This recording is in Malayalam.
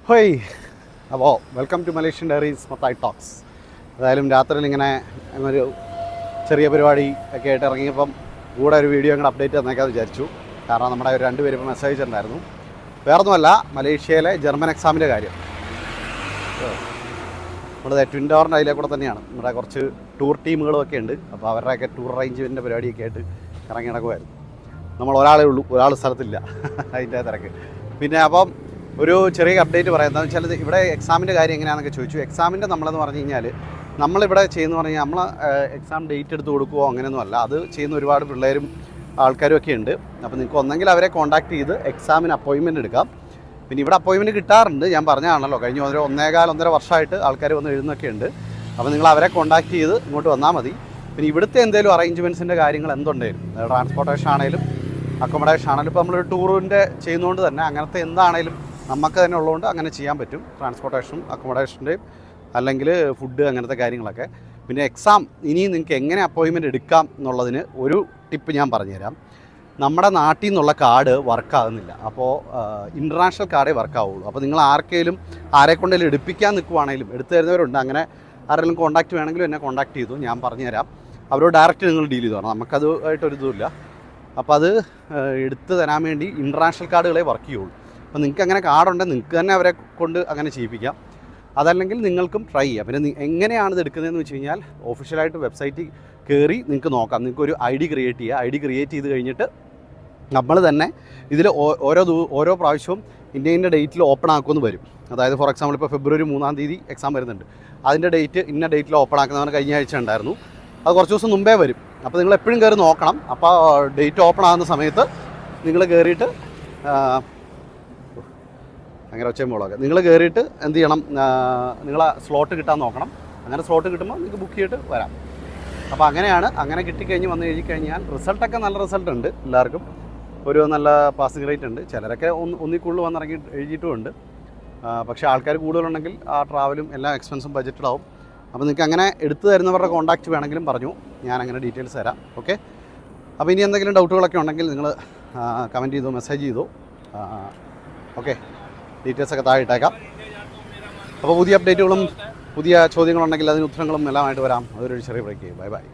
ഹോയ്, അപ്പോൾ welcome to Malaysian diaries Mathai talks. ഏതായാലും രാത്രിയിൽ ഇങ്ങനെ ഒരു ചെറിയ പരിപാടി ഒക്കെ ആയിട്ട് ഇറങ്ങിയപ്പം കൂടെ ഒരു വീഡിയോ ഇങ്ങനെ അപ്ഡേറ്റ് തന്നേക്കാന്ന് വിചാരിച്ചു. കാരണം നമ്മുടെ ഒരു രണ്ടുപേരും ഇപ്പോൾ മെസ്സേജ് ഉണ്ടായിരുന്നു. വേറൊന്നുമല്ല, മലേഷ്യയിലെ ജർമ്മൻ എക്സാമിൻ്റെ കാര്യം. നമ്മുടെ ട്വിൻ ടവറിൻ്റെ അതിലെ കൂടെ തന്നെയാണ്. നമ്മുടെ കുറച്ച് ടൂർ ടീമുകളൊക്കെ ഉണ്ട്. അപ്പോൾ അവരുടെയൊക്കെ ടൂർ അറേഞ്ച്മെൻറ്റിൻ്റെ പരിപാടിയൊക്കെ ആയിട്ട് ഇറങ്ങി നടക്കുമായിരുന്നു. നമ്മൾ ഒരാളേ ഉള്ളൂ, ഒരാൾ സ്ഥലത്തില്ല, അതിൻ്റെ തിരക്ക്. പിന്നെ അപ്പം ഒരു ചെറിയ അപ്ഡേറ്റ് പറയാം. എന്താണെന്ന് വെച്ചാൽ ഇവിടെ എക്സാമിൻ്റെ കാര്യം എങ്ങനെയാണെന്നൊക്കെ ചോദിച്ചു. എക്സാമിൻ്റെ നമ്മളെന്ന് പറഞ്ഞു കഴിഞ്ഞാൽ നമ്മളിവിടെ ചെയ്യുന്ന പറഞ്ഞാൽ നമ്മൾ എക്സാം ഡേറ്റ് എടുത്ത് കൊടുക്കുമോ അങ്ങനെയൊന്നും അല്ല. അത് ചെയ്യുന്ന ഒരുപാട് പിള്ളേരും ആൾക്കാരും ഒക്കെ ഉണ്ട്. അപ്പോൾ നിങ്ങൾക്ക് ഒന്നെങ്കിൽ അവരെ കോൺടാക്ട് ചെയ്ത് എക്സാമിന് അപ്പോയിൻമെൻറ്റ് എടുക്കാം. പിന്നെ ഇവിടെ അപ്പോയിൻമെൻറ്റ് കിട്ടാറുണ്ട്. ഞാൻ പറഞ്ഞതാണല്ലോ, കഴിഞ്ഞ 1.5 വർഷമായിട്ട് ആൾക്കാർ വന്ന് എഴുതുന്നൊക്കെ ഉണ്ട്. അപ്പോൾ നിങ്ങൾ അവരെ കോൺടാക്ട് ചെയ്ത് ഇങ്ങോട്ട് വന്നാൽ മതി. പിന്നെ ഇവിടുത്തെ എന്തെങ്കിലും അറേഞ്ച്മെൻറ്റ്സിൻ്റെ കാര്യങ്ങൾ എന്തുണ്ടായിരുന്നു, ട്രാൻസ്പോർട്ടേഷൻ ആണെങ്കിലും അക്കോമഡേഷൻ ആണെങ്കിലും ഇപ്പോൾ നമ്മളൊരു ടൂറിൻ്റെ ചെയ്യുന്നതുകൊണ്ട് തന്നെ അങ്ങനത്തെ എന്താണെങ്കിലും നമുക്ക് തന്നെ ഉള്ളതുകൊണ്ട് അങ്ങനെ ചെയ്യാൻ പറ്റും. ട്രാൻസ്പോർട്ടേഷനും അക്കോമഡേഷൻ്റെയും അല്ലെങ്കിൽ ഫുഡ് അങ്ങനത്തെ കാര്യങ്ങളൊക്കെ. പിന്നെ എക്സാം ഇനി നിങ്ങൾക്ക് എങ്ങനെ അപ്പോയിൻമെൻറ്റ് എടുക്കാം എന്നുള്ളതിന് ഒരു ടിപ്പ് ഞാൻ പറഞ്ഞുതരാം. നമ്മുടെ നാട്ടിൽ നിന്നുള്ള കാർഡ് വർക്കാകുന്നില്ല. അപ്പോൾ ഇൻ്റർനാഷണൽ കാർഡേ വർക്കാവുള്ളൂ. അപ്പോൾ നിങ്ങൾ ആരെക്കൊണ്ടെങ്കിലും എടുപ്പിക്കാൻ നിൽക്കുവാണെങ്കിലും എടുത്തു തരുന്നവരുണ്ട്. അങ്ങനെ ആരെങ്കിലും കോൺടാക്റ്റ് വേണമെങ്കിലും എന്നെ കോൺടാക്റ്റ് ചെയ്തു, ഞാൻ പറഞ്ഞുതരാം. അവരോട് ഡയറക്റ്റ് നിങ്ങൾ ഡീൽ ചെയ്തു തരണം, നമുക്കതുമായിട്ടൊരിതുമില്ല. അപ്പോൾ അത് എടുത്തു തരാൻ വേണ്ടി ഇൻ്റർനാഷണൽ കാർഡുകളെ വർക്ക് ചെയ്യുള്ളൂ. അപ്പോൾ നിങ്ങൾക്ക് അങ്ങനെ കാർഡുണ്ടെങ്കിൽ നിങ്ങൾക്ക് തന്നെ അവരെ കൊണ്ട് അങ്ങനെ ചെയ്യിപ്പിക്കാം. അതല്ലെങ്കിൽ നിങ്ങൾക്കും ട്രൈ ചെയ്യാം. പിന്നെ എങ്ങനെയാണിത് എടുക്കുന്നതെന്ന് വെച്ച് കഴിഞ്ഞാൽ ഒഫീഷ്യലായിട്ട് വെബ്സൈറ്റിൽ കയറി നിങ്ങൾക്ക് നോക്കാം. നിങ്ങൾക്കൊരു ID ക്രിയേറ്റ് ചെയ്യുക. ID ക്രിയേറ്റ് ചെയ്ത് കഴിഞ്ഞിട്ട് നമ്മൾ തന്നെ ഇതിൽ ഓരോ പ്രാവശ്യവും ഇന്ന ഡേറ്റിൽ ഓപ്പൺ ആക്കുമെന്ന് വരും. അതായത് ഫോർ എക്സാമ്പിൾ ഇപ്പോൾ ഫെബ്രുവരി 3 എക്സാം വരുന്നുണ്ട്. അതിൻ്റെ ഡേറ്റ് ഇന്ന ഡേറ്റിൽ ഓപ്പൺ ആക്കുന്നവർ കഴിഞ്ഞ ആഴ്ച ഉണ്ടായിരുന്നു. അത് കുറച്ച് ദിവസം മുമ്പേ വരും. അപ്പോൾ നിങ്ങൾ എപ്പോഴും കയറി നോക്കണം. അപ്പോൾ ഡേറ്റ് ഓപ്പൺ ആകുന്ന സമയത്ത് നിങ്ങൾ കയറിയിട്ട് അങ്ങനെ ഒച്ചയുമ്പോഴൊക്കെ നിങ്ങൾ കയറിയിട്ട് എന്ത് ചെയ്യണം, നിങ്ങളെ സ്ലോട്ട് കിട്ടാൻ നോക്കണം. അങ്ങനെ സ്ലോട്ട് കിട്ടുമ്പോൾ നിങ്ങൾക്ക് ബുക്ക് ചെയ്തിട്ട് വരാം. അപ്പോൾ അങ്ങനെ കിട്ടിക്കഴിഞ്ഞ് വന്നു കഴിഞ്ഞാൽ റിസൾട്ടൊക്കെ നല്ല റിസൾട്ട് ഉണ്ട്. എല്ലാവർക്കും ഒരു നല്ല പാസിംഗ് റേറ്റ് ഉണ്ട്. ചിലരൊക്കെ ഒന്നിൽ കൂടുതൽ വന്നിറങ്ങി എഴുതിയിട്ടുമുണ്ട്. പക്ഷേ ആൾക്കാർ കൂടുതലുണ്ടെങ്കിൽ ആ ട്രാവലും എല്ലാ എക്സ്പെൻസും ബജറ്റഡാവും. അപ്പോൾ നിങ്ങൾക്ക് അങ്ങനെ എടുത്തു തരുന്നവരുടെ കോൺടാക്റ്റ് വേണമെങ്കിലും പറഞ്ഞു, ഞാൻ അങ്ങനെ ഡീറ്റെയിൽസ് തരാം. ഓക്കെ, അപ്പോൾ ഇനി എന്തെങ്കിലും ഡൗട്ടുകളൊക്കെ ഉണ്ടെങ്കിൽ നിങ്ങൾ കമൻറ്റ് ചെയ്തോ, മെസ്സേജ് ചെയ്തോ. ഓക്കെ, ഡീറ്റെയിൽസൊക്കെ താഴെ ഇട്ടേക്കാം. അപ്പോൾ പുതിയ അപ്ഡേറ്റുകളും പുതിയ ചോദ്യങ്ങളുണ്ടെങ്കിൽ അതിന് ഉത്തരങ്ങളും എല്ലാമായിട്ട് വരാം. അതൊരു ചെറിയ ബ്രേക്ക് ചെയ്യും. Bye bye.